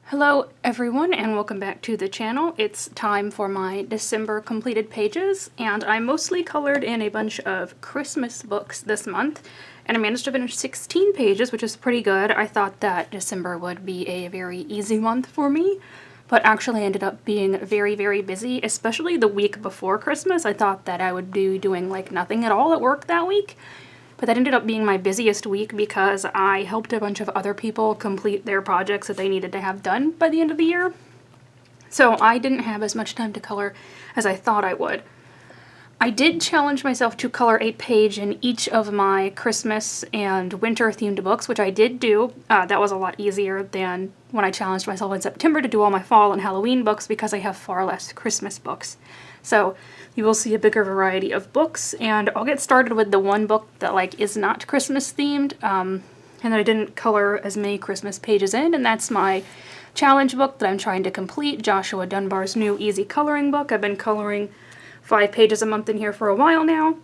Hello everyone and welcome back to the channel. It's time for my December completed pages, and I mostly colored in a bunch of Christmas books this month, and I managed to finish 16 pages, which is pretty good. I thought that December would be a very easy month for me, but actually ended up being very busy, especially the week before Christmas. I thought that I would be doing like nothing at all at work that week. But that ended up being my busiest week because I helped a bunch of other people complete their projects that they needed to have done by the end of the year. So I didn't have as much time to color as I thought I would. I did challenge myself to color a page in each of my Christmas and winter themed books, which I did do. That was a lot easier than when I challenged myself in September to do all my fall and Halloween books because I have far less Christmas books. So you will see a bigger variety of books, and I'll get started with the one book that is not Christmas themed, and that I didn't color as many Christmas pages in, and that's my challenge book that I'm trying to complete, Joshua Dunbar's new easy coloring book. I've been coloring 5 pages a month in here for a while now,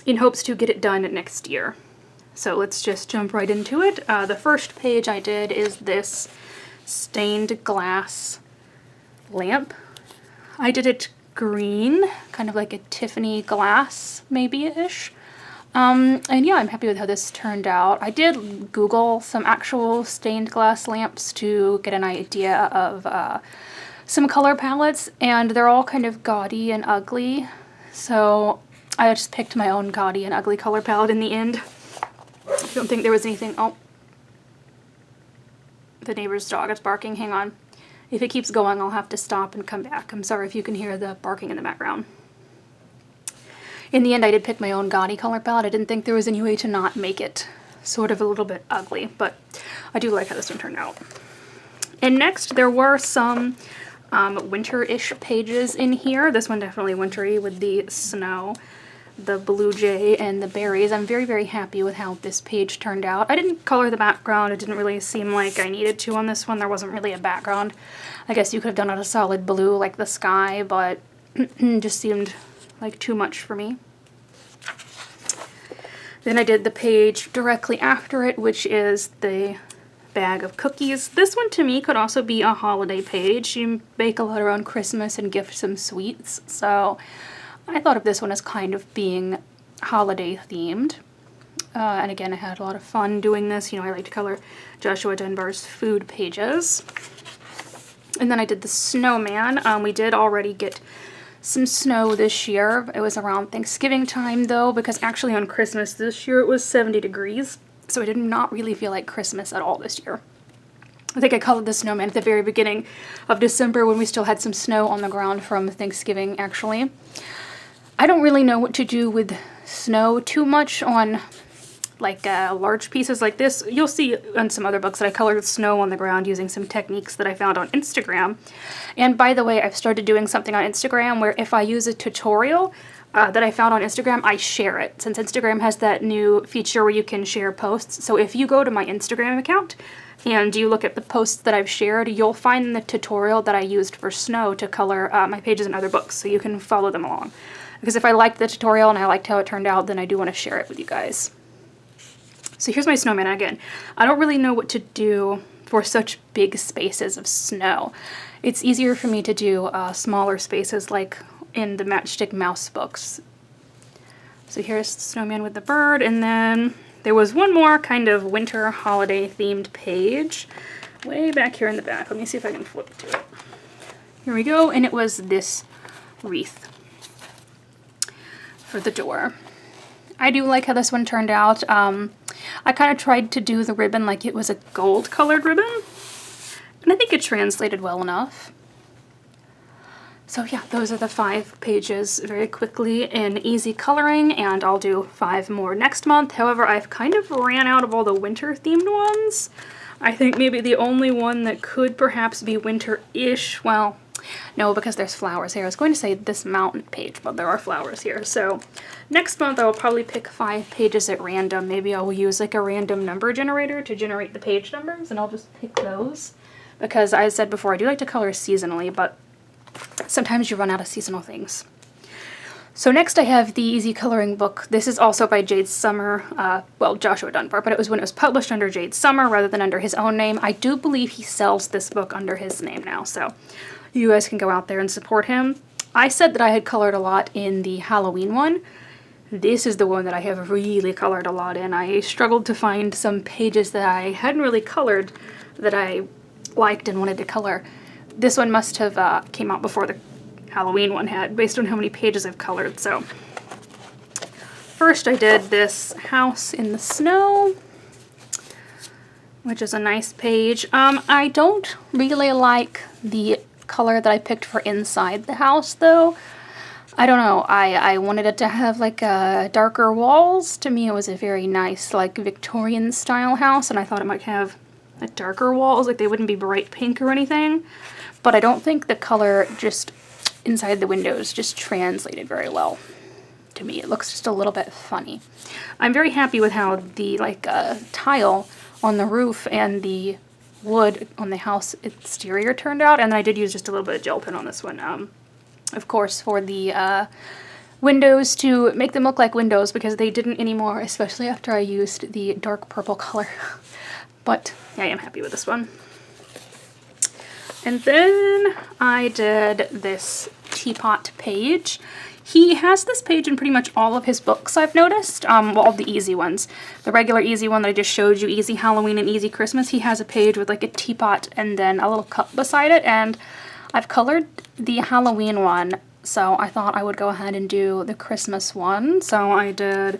in hopes to get it done next year. So let's just jump right into it. The first page I did is this stained glass lamp. I did it green, kind of like a Tiffany glass, maybe-ish. And yeah, I'm happy with how this turned out. I did Google some actual stained glass lamps to get an idea of some color palettes, and they're all kind of gaudy and ugly. So I just picked my own gaudy and ugly color palette in the end. I don't think there was anything... Oh. The neighbor's dog is barking. Hang on. If it keeps going, I'll have to stop and come back. I'm sorry if you can hear the barking in the background. In the end, I did pick my own gaudy color palette. I didn't think there was any way to not make it sort of a little bit ugly, but I do like how this one turned out. And next, there were some winter-ish pages in here. This one definitely wintry with the snow, the blue jay, and the berries. I'm very happy with how this page turned out. I didn't color the background. It didn't really seem like I needed to on this one. There wasn't really a background. I guess you could have done it a solid blue like the sky, but just seemed like too much for me. Then I did the page directly after it, which is the bag of cookies. This one to me could also be a holiday page. You bake a lot around Christmas and gift some sweets, so I thought of this one as kind of being holiday themed. And again, I had a lot of fun doing this. You know, I like to color Joshua Dunbar's food pages. And then I did the snowman. We did already get some snow this year. It was around Thanksgiving time though, because actually on Christmas this year it was 70 degrees. So it did not really feel like Christmas at all this year. I think I colored the snowman at the very beginning of December when we still had some snow on the ground from Thanksgiving actually. I don't really know what to do with snow too much on large pieces like this. You'll see on some other books that I colored snow on the ground using some techniques that I found on Instagram. And by the way, I've started doing something on Instagram where if I use a tutorial that I found on Instagram, I share it, since Instagram has that new feature where you can share posts. So if you go to my Instagram account and you look at the posts that I've shared, you'll find the tutorial that I used for snow to color my pages in other books, so you can follow them along. Because if I liked the tutorial and I liked how it turned out, then I do want to share it with you guys. So here's my snowman again. I don't really know what to do for such big spaces of snow. It's easier for me to do smaller spaces like in the Matchstick mouse books. So here's the snowman with the bird, and then there was one more kind of winter holiday themed page way back here in the back. Let me see if I can flip to it. Here we go, and it was this wreath for the door. I do like how this one turned out. I kind of tried to do the ribbon like it was a gold colored ribbon, and I think it translated well enough. So yeah, those are the 5 pages very quickly in easy coloring, and I'll do 5 more next month. However, I've kind of ran out of all the winter themed ones. I think maybe the only one that could perhaps be winter-ish, well, no, because there's flowers here. I was going to say this mountain page, but there are flowers here. So next month I will probably pick 5 pages at random. Maybe I will use like a random number generator to generate the page numbers, and I'll just pick those. Because I said before, I do like to color seasonally, but sometimes you run out of seasonal things. So next I have the Easy Coloring book. This is also by Jade Summer, well, Joshua Dunbar, but it was when it was published under Jade Summer rather than under his own name. I do believe he sells this book under his name now, so you guys can go out there and support him. I said that I had colored a lot in the Halloween one. This is the one that I have really colored a lot in. I struggled to find some pages that I hadn't really colored that I liked and wanted to color. This one must have came out before the Halloween one had, based on how many pages I've colored. So first I did this house in the snow, which is a nice page. I don't really like the color that I picked for inside the house though. I don't know, I wanted it to have like darker walls. To me it was a very nice like Victorian style house, and I thought it might have darker walls, like they wouldn't be bright pink or anything. But I don't think the color just inside the windows just translated very well to me. It looks just a little bit funny. I'm very happy with how the tile on the roof and the wood on the house exterior turned out, and then I did use just a little bit of gel pen on this one, of course, for the windows to make them look like windows, because they didn't anymore, especially after I used the dark purple color. But yeah, I am happy with this one. And then I did this teapot page. He has this page in pretty much all of his books, I've noticed. Well, all the easy ones. The regular easy one that I just showed you, Easy Halloween and Easy Christmas, he has a page with like a teapot and then a little cup beside it. And I've colored the Halloween one, so I thought I would go ahead and do the Christmas one. So I did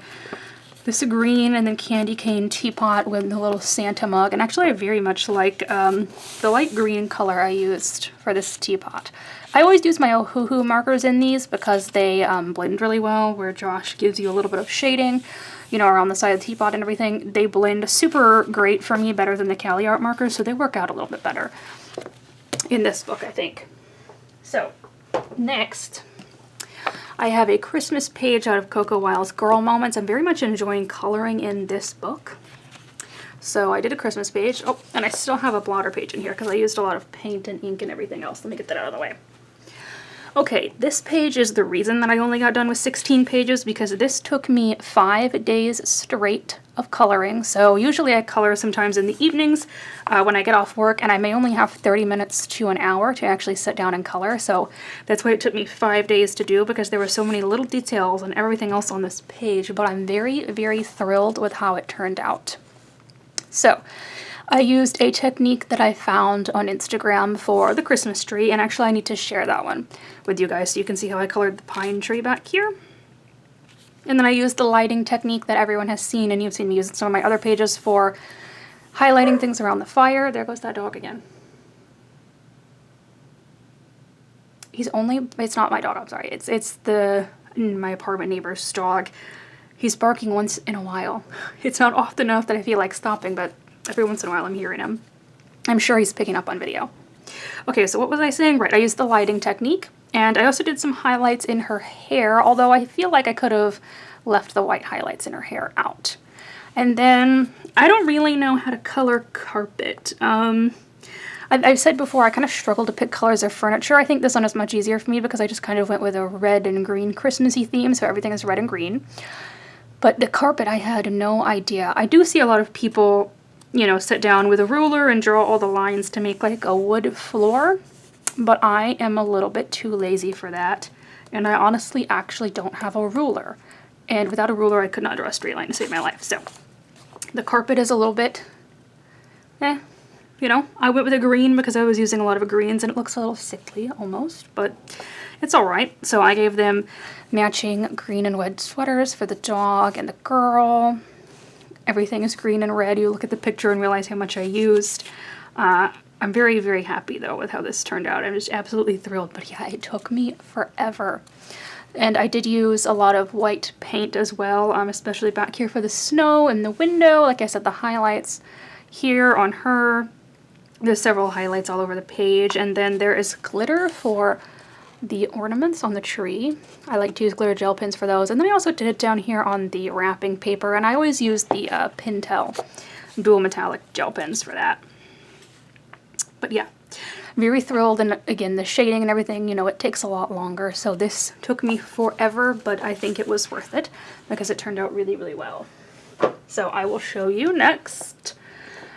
this green and then candy cane teapot with the little Santa mug. And actually I very much like the light green color I used for this teapot. I always use my Ohuhu markers in these because they blend really well, where Josh gives you a little bit of shading, you know, around the side of the teapot and everything. They blend super great for me, better than the Cali Art markers, so they work out a little bit better in this book, I think. So next, I have a Christmas page out of Coco Wild's Girl Moments. I'm very much enjoying coloring in this book. So I did a Christmas page. Oh, and I still have a blotter page in here because I used a lot of paint and ink and everything else. Let me get that out of the way. Okay, this page is the reason that I only got done with 16 pages, because this took me 5 days straight of coloring. So usually I color sometimes in the evenings when I get off work, and I may only have 30 minutes to an hour to actually sit down and color. So that's why it took me 5 days to do, because there were so many little details and everything else on this page. But I'm very, very thrilled with how it turned out. So I used a technique that I found on Instagram for the Christmas tree, and actually I need to share that one with you guys so you can see how I colored the pine tree back here. And then I used the lighting technique that everyone has seen, and you've seen me use in some of my other pages for highlighting things around the fire. There goes that dog again. It's not my dog, I'm sorry. It's my apartment neighbor's dog. He's barking once in a while. It's not often enough that I feel like stopping, but every once in a while I'm hearing him. I'm sure he's picking up on video. Okay, so what was I saying? Right, I used the lighting technique, and I also did some highlights in her hair, although I feel like I could have left the white highlights in her hair out. And then I don't really know how to color carpet. I've said before, I kind of struggle to pick colors of furniture. I think this one is much easier for me because I just kind of went with a red and green Christmassy theme, so everything is red and green. But the carpet, I had no idea. I do see a lot of people, you know, sit down with a ruler and draw all the lines to make like a wood floor, but I am a little bit too lazy for that, and I honestly actually don't have a ruler. And without a ruler, I could not draw a straight line to save my life. So the carpet is a little bit, you know, I went with a green because I was using a lot of greens, and it looks a little sickly almost, but it's all right. So I gave them matching green and red sweaters for the dog and the girl. Everything is green and red. You look at the picture and realize how much I used. I'm very, very happy though with how this turned out. I'm just absolutely thrilled. But yeah, it took me forever. And I did use a lot of white paint as well, especially back here for the snow and the window. Like I said, the highlights here on her. There's several highlights all over the page. And then there is glitter for the ornaments on the tree. I like to use glitter gel pens for those. And then I also did it down here on the wrapping paper, and I always use the Pintel dual metallic gel pens for that. But yeah, very thrilled. And again, the shading and everything, you know, it takes a lot longer. So this took me forever, but I think it was worth it because it turned out really, really well. So I will show you next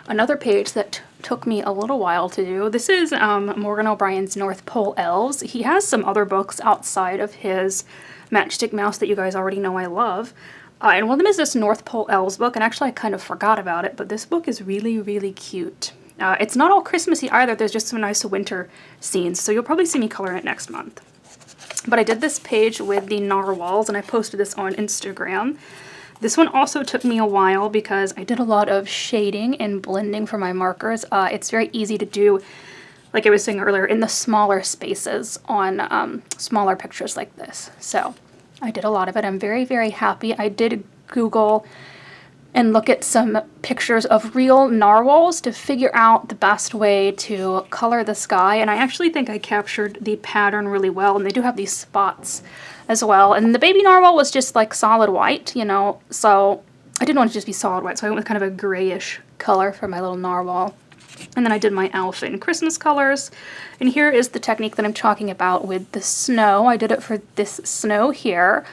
another page that took me a little while to do. This is Morgan O'Brien's North Pole Elves. He has some other books outside of his Matchstick Mouse that you guys already know I love. And one of them is this North Pole Elves book, and actually I kind of forgot about it, but this book is really, really cute. It's not all Christmassy either, there's just some nice winter scenes, so you'll probably see me color it next month. But I did this page with the narwhals, and I posted this on Instagram. This one also took me a while because I did a lot of shading and blending for my markers. It's very easy to do, like I was saying earlier, in the smaller spaces on smaller pictures like this. So I did a lot of it. I'm very, very happy. I did Google and look at some pictures of real narwhals to figure out the best way to color the sky. And I actually think I captured the pattern really well. And they do have these spots as well. And the baby narwhal was just like solid white, you know, so I didn't want to just be solid white. So I went with kind of a grayish color for my little narwhal. And then I did my elf in Christmas colors. And here is the technique that I'm talking about with the snow. I did it for this snow here.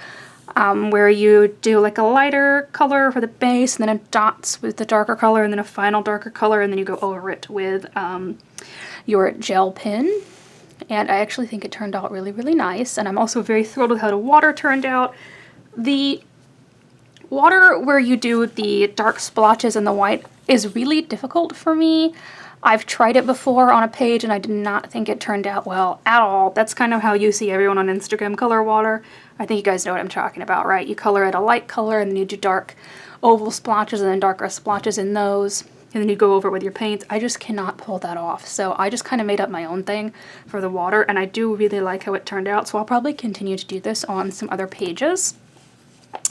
Where you do like a lighter color for the base, and then a dots with the darker color, and then a final darker color, and then you go over it with your gel pen. And I actually think it turned out really, really nice. And I'm also very thrilled with how the water turned out. The water where you do the dark splotches and the white is really difficult for me. I've tried it before on a page and I did not think it turned out well at all. That's kind of how you see everyone on Instagram color water. I think you guys know what I'm talking about, right? You color it a light color and then you do dark oval splotches and then darker splotches in those. And then you go over it with your paints. I just cannot pull that off. So I just kind of made up my own thing for the water, and I do really like how it turned out. So I'll probably continue to do this on some other pages.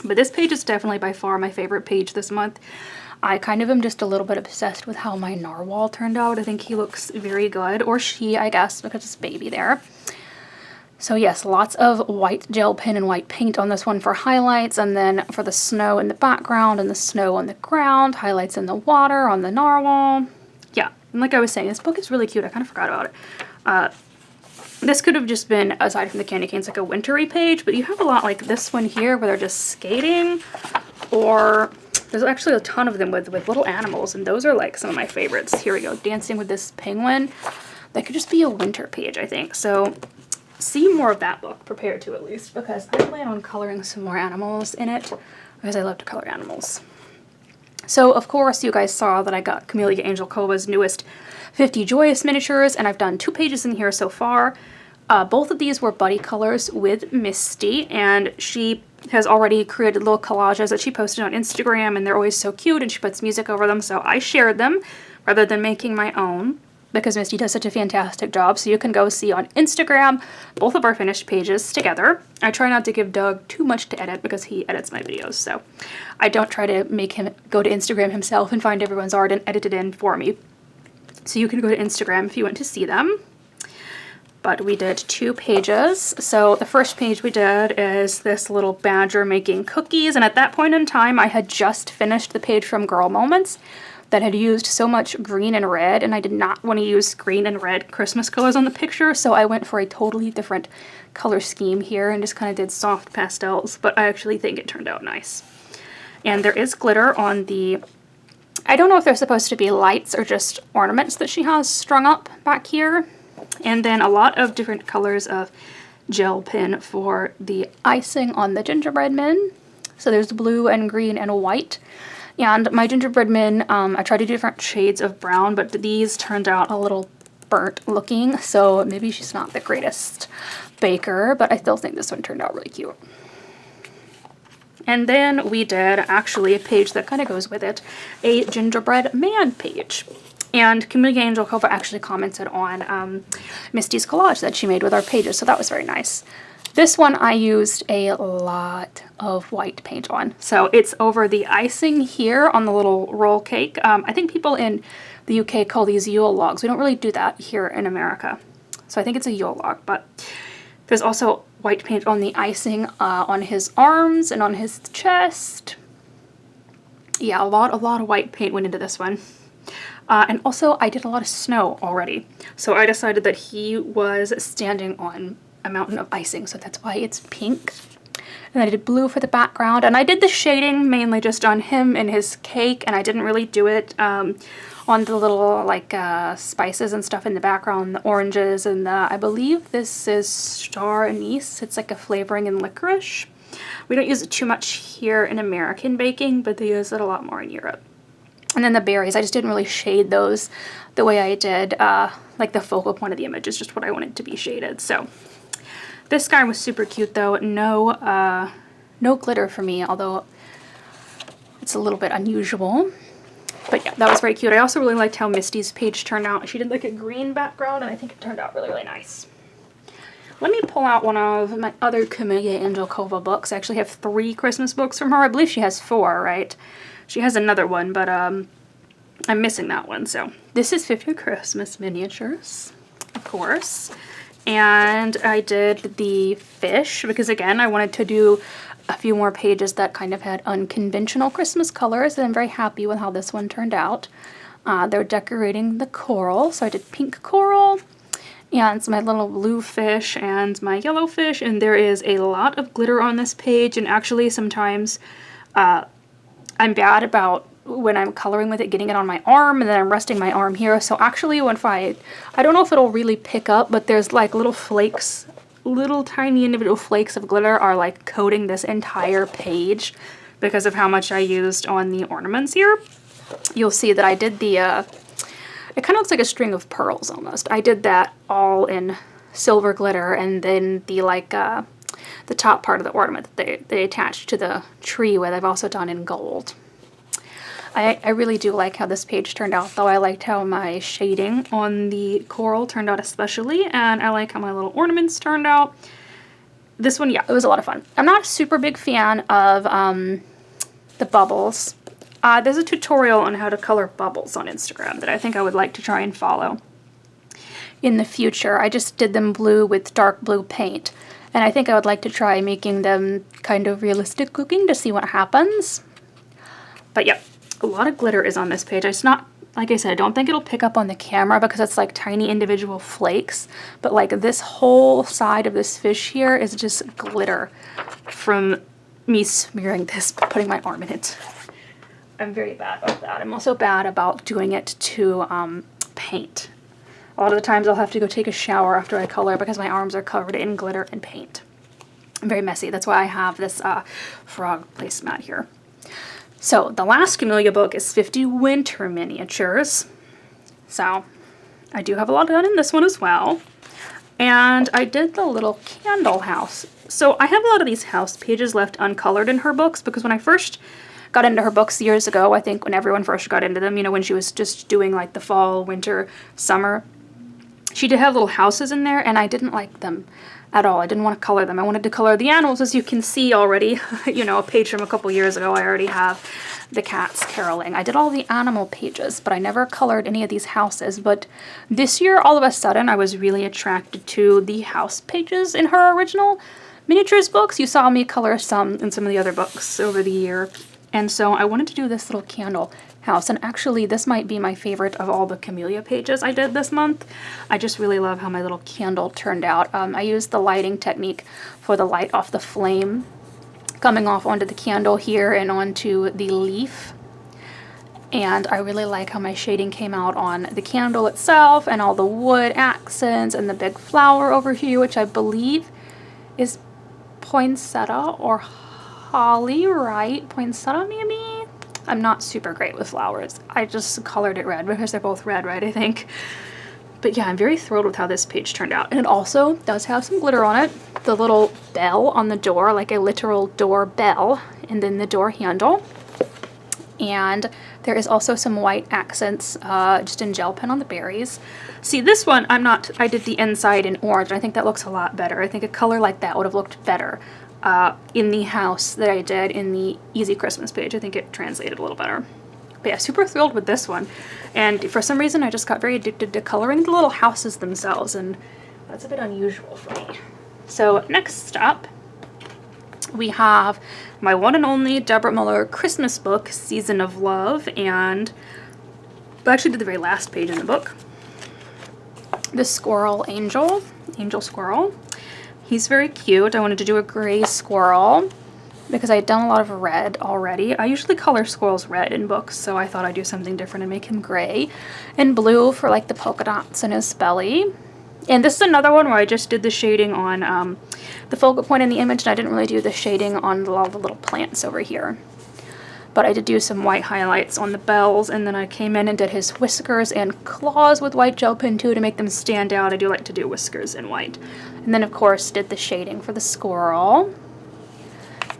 But this page is definitely by far my favorite page this month. I kind of am just a little bit obsessed with how my narwhal turned out. I think he looks very good, or she, I guess, because it's baby there. So yes, lots of white gel pen and white paint on this one for highlights, and then for the snow in the background and the snow on the ground, highlights in the water on the narwhal. Yeah, and like I was saying, this book is really cute. I kind of forgot about it. This could have just been, aside from the candy canes, like a wintry page, but you have a lot like this one here where they're just skating, or there's actually a ton of them with little animals, and those are like some of my favorites. Here we go, dancing with this penguin. That could just be a winter page, I think. So see more of that book, prepared to at least, because I plan on coloring some more animals in it, because I love to color animals. So of course you guys saw that I got Camellia Angelcova's newest 50 Joyous miniatures, and I've done 2 pages in here so far. Both of these were buddy colors with Misty, and she has already created little collages that she posted on Instagram, and they're always so cute, and she puts music over them, so I shared them rather than making my own, because Misty does such a fantastic job. So you can go see on Instagram both of our finished pages together. I try not to give Doug too much to edit because he edits my videos, so I don't try to make him go to Instagram himself and find everyone's art and edit it in for me. So you can go to Instagram if you want to see them. But we did 2 pages. So the first page we did is this little badger making cookies, and at that point in time I had just finished the page from Girl Moments that had used so much green and red, and I did not want to use green and red Christmas colors on the picture, so I went for a totally different color scheme here and just kind of did soft pastels, but I actually think it turned out nice. And there is glitter on the, I don't know if they're supposed to be lights or just ornaments that she has strung up back here. And then a lot of different colors of gel pen for the icing on the gingerbread men. So there's blue and green and white. And my gingerbread men, I tried to do different shades of brown, but these turned out a little burnt looking, so maybe she's not the greatest baker, but I still think this one turned out really cute. And then we did actually a page that kind of goes with it, a gingerbread man page. And Camellia Angelcova actually commented on Misty's collage that she made with our pages, so that was very nice. This one I used a lot of white paint on. So it's over the icing here on the little roll cake. I think people in the UK call these Yule logs. We don't really do that here in America. So I think it's a Yule log, but there's also white paint on the icing on his arms and on his chest. Yeah, a lot of white paint went into this one. And also I did a lot of snow already. So I decided that he was standing on a mountain of icing, so that's why it's pink. And I did blue for the background, and I did the shading mainly just on him and his cake, and I didn't really do it on the little like spices and stuff in the background, the oranges and the, I believe this is star anise. It's like a flavoring in licorice. We don't use it too much here in American baking, but they use it a lot more in Europe. And then the berries, I just didn't really shade those the way I did like the focal point of the image is just what I wanted to be shaded. So this guy was super cute though. No glitter for me, although it's a little bit unusual. But yeah, that was very cute. I also really liked how Misty's page turned out. She did like a green background, and I think it turned out really, really nice. Let me pull out one of my other Camellia Angelkova books. I actually have 3 Christmas books from her. I believe she has 4, right? She has another one, but I'm missing that one. So this is 50 Christmas Miniatures, of course. And I did the fish because, again, I wanted to do a few more pages that kind of had unconventional Christmas colors, and I'm very happy with how this one turned out. They're decorating the coral, so I did pink coral, and my little blue fish and my yellow fish, and there is a lot of glitter on this page, and actually sometimes I'm bad about when I'm coloring with it, getting it on my arm, and then I'm resting my arm here. So actually when I don't know if it'll really pick up, but there's like little flakes, little tiny individual flakes of glitter are like coating this entire page because of how much I used on the ornaments here. You'll see that I did the, it kind of looks like a string of pearls almost. I did that all in silver glitter, and then the like, the top part of the ornament that they attached to the tree with I've also done in gold. I really do like how this page turned out, though. I liked how my shading on the coral turned out especially, and I like how my little ornaments turned out. This one, yeah, it was a lot of fun. I'm not a super big fan of the bubbles. There's a tutorial on how to color bubbles on Instagram that I think I would like to try and follow in the future. I just did them blue with dark blue paint, and I think I would like to try making them kind of realistic looking to see what happens. But yeah, a lot of glitter is on this page. It's not, like I said, I don't think it'll pick up on the camera because it's like tiny individual flakes, but like this whole side of this fish here is just glitter from me smearing this, putting my arm in it. I'm very bad about that. I'm also bad about doing it to paint. A lot of the times I'll have to go take a shower after I color because my arms are covered in glitter and paint. I'm very messy. That's why I have this frog placemat here. So the last Camellia book is 50 Winter Miniatures. So I do have a lot done in this one as well. And I did the little candle house. So I have a lot of these house pages left uncolored in her books because when I first got into her books years ago, I think when everyone first got into them, you know, when she was just doing like the fall, winter, summer, she did have little houses in there, and I didn't like them at all. I didn't want to color them. I wanted to color the animals, as you can see already. You know, a page from a couple years ago, I already have the cats caroling. I did all the animal pages, but I never colored any of these houses. But this year, all of a sudden, I was really attracted to the house pages in her original miniatures books. You saw me color some in some of the other books over the year. And so I wanted to do this little candle house, and actually this might be my favorite of all the Camellia pages I did this month. I just really love how my little candle turned out. I used the lighting technique for the light off the flame coming off onto the candle here and onto the leaf, and I really like how my shading came out on the candle itself and all the wood accents and the big flower over here, which I believe is poinsettia or holly, right? Poinsettia maybe? I'm not super great with flowers. I just colored it red because they're both red, right, I think. But yeah, I'm very thrilled with how this page turned out. And it also does have some glitter on it. The little bell on the door, like a literal door bell, and then the door handle. And there is also some white accents just in gel pen on the berries. See, this one, I did the inside in orange, and I think that looks a lot better. I think a color like that would have looked better in the house that I did in the Easy Christmas page. I think it translated a little better. But yeah, super thrilled with this one. And for some reason, I just got very addicted to coloring the little houses themselves, and that's a bit unusual for me. So next up, we have my one and only Deborah Muller Christmas book, Season of Love, and I actually did the very last page in the book. The squirrel angel squirrel. He's very cute. I wanted to do a gray squirrel because I had done a lot of red already. I usually color squirrels red in books, so I thought I'd do something different and make him gray. And blue for like the polka dots in his belly. And this is another one where I just did the shading on the focal point in the image, and I didn't really do the shading on all the little plants over here. But I did do some white highlights on the bells, and then I came in and did his whiskers and claws with white gel pen too to make them stand out. I do like to do whiskers in white. And then of course did the shading for the squirrel.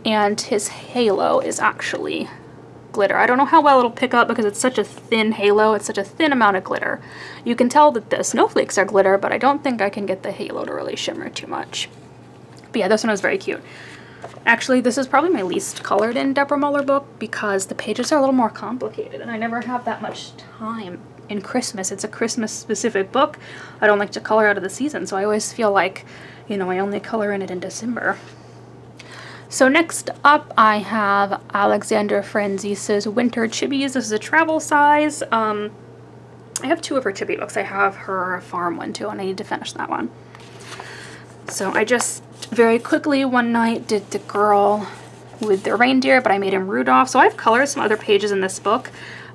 And his halo is actually glitter. I don't know how well it'll pick up because it's such a thin halo. It's such a thin amount of glitter. You can tell that the snowflakes are glitter, but I don't think I can get the halo to really shimmer too much. But yeah, this one was very cute. Actually, this is probably my least colored in Deborah Muller book because the pages are a little more complicated and I never have that much time in Christmas. It's a Christmas specific book. I don't like to color out of the season, so I always feel like, you know, I only color in it in December. So next up I have Alexandra Franzis's Winter Chibis. This is a travel size. I have two of her chibi books. I have her farm one too, and I need to finish that one. So I just very quickly one night did the girl with the reindeer, but I made him Rudolph. So I've colored some other pages in this book,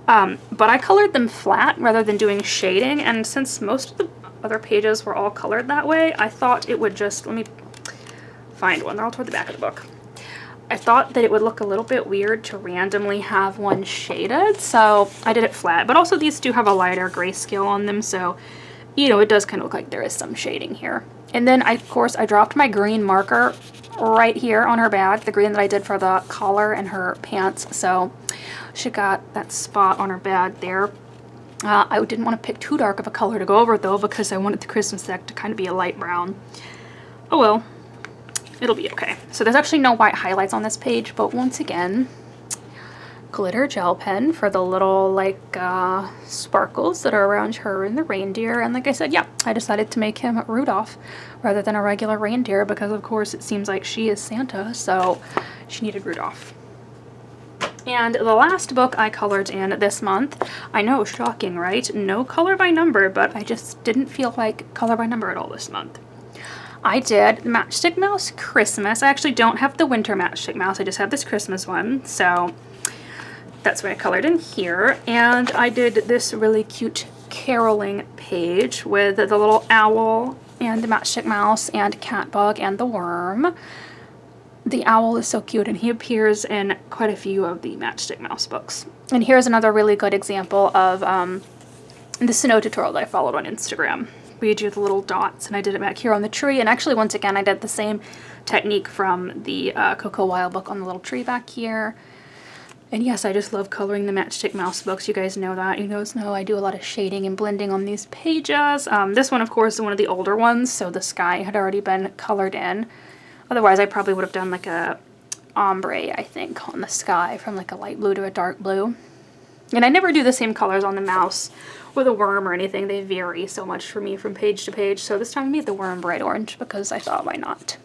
but I colored them flat rather than doing shading. And since most of the other pages were all colored that way, I thought it would just, let me find one. They're all toward the back of the book. I thought that it would look a little bit weird to randomly have one shaded, so I did it flat. But also these do have a lighter grayscale on them, so, you know, it does kind of look like there is some shading here. And then, of course, I dropped my green marker right here on her bag, the green that I did for the collar and her pants, so she got that spot on her bag there. I didn't want to pick too dark of a color to go over it, though, because I wanted the Christmas deck to kind of be a light brown. Oh well. It'll be okay. So there's actually no white highlights on this page, but once again, glitter gel pen for the little like sparkles that are around her and the reindeer. And like I said, yeah, I decided to make him Rudolph rather than a regular reindeer because of course it seems like she is Santa, so she needed Rudolph. And the last book I colored in this month, I know, shocking, right? No color by number, but I just didn't feel like color by number at all this month. I did Matchstick Mouse Christmas. I actually don't have the winter Matchstick Mouse. I just have this Christmas one. So that's what I colored in here. And I did this really cute caroling page with the little owl and the Matchstick Mouse and Catbug and the worm. The owl is so cute and he appears in quite a few of the Matchstick Mouse books. And here's another really good example of the snow tutorial that I followed on Instagram. We do the little dots, and I did it back here on the tree. And actually, once again, I did the same technique from the Coco Wild book on the little tree back here. And yes, I just love coloring the Matchstick Mouse books. You guys know that. You guys know I do a lot of shading and blending on these pages. This one, of course, is one of the older ones, so the sky had already been colored in. Otherwise, I probably would have done like a ombre, I think, on the sky from like a light blue to a dark blue. And I never do the same colors on the mouse with a worm or anything. They vary so much for me from page to page. So this time I made the worm bright orange because I thought, why not?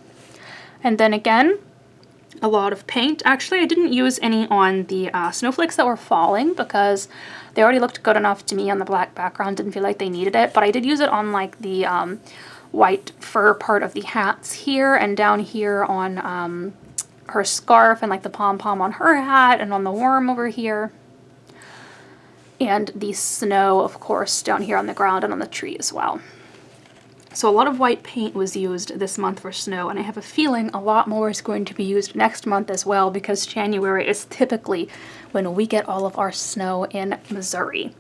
And then again, a lot of paint. Actually, I didn't use any on the snowflakes that were falling because they already looked good enough to me on the black background. Didn't feel like they needed it. But I did use it on like the white fur part of the hats here and down here on her scarf and like the pom-pom on her hat and on the worm over here. And the snow, of course, down here on the ground and on the tree as well. So a lot of white paint was used this month for snow, and I have a feeling a lot more is going to be used next month as well because January is typically when we get all of our snow in Missouri.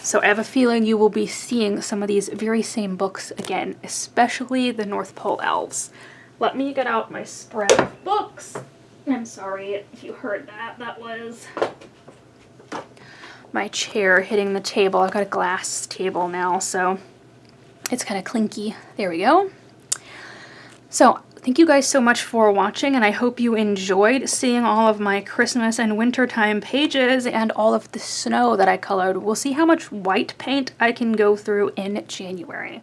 So I have a feeling you will be seeing some of these very same books again, especially the North Pole elves. Let me get out my spread of books. I'm sorry if you heard that. That was my chair hitting the table. I've got a glass table now, so it's kind of clinky. There we go. So thank you guys so much for watching, and I hope you enjoyed seeing all of my Christmas and wintertime pages and all of the snow that I colored. We'll see how much white paint I can go through in January.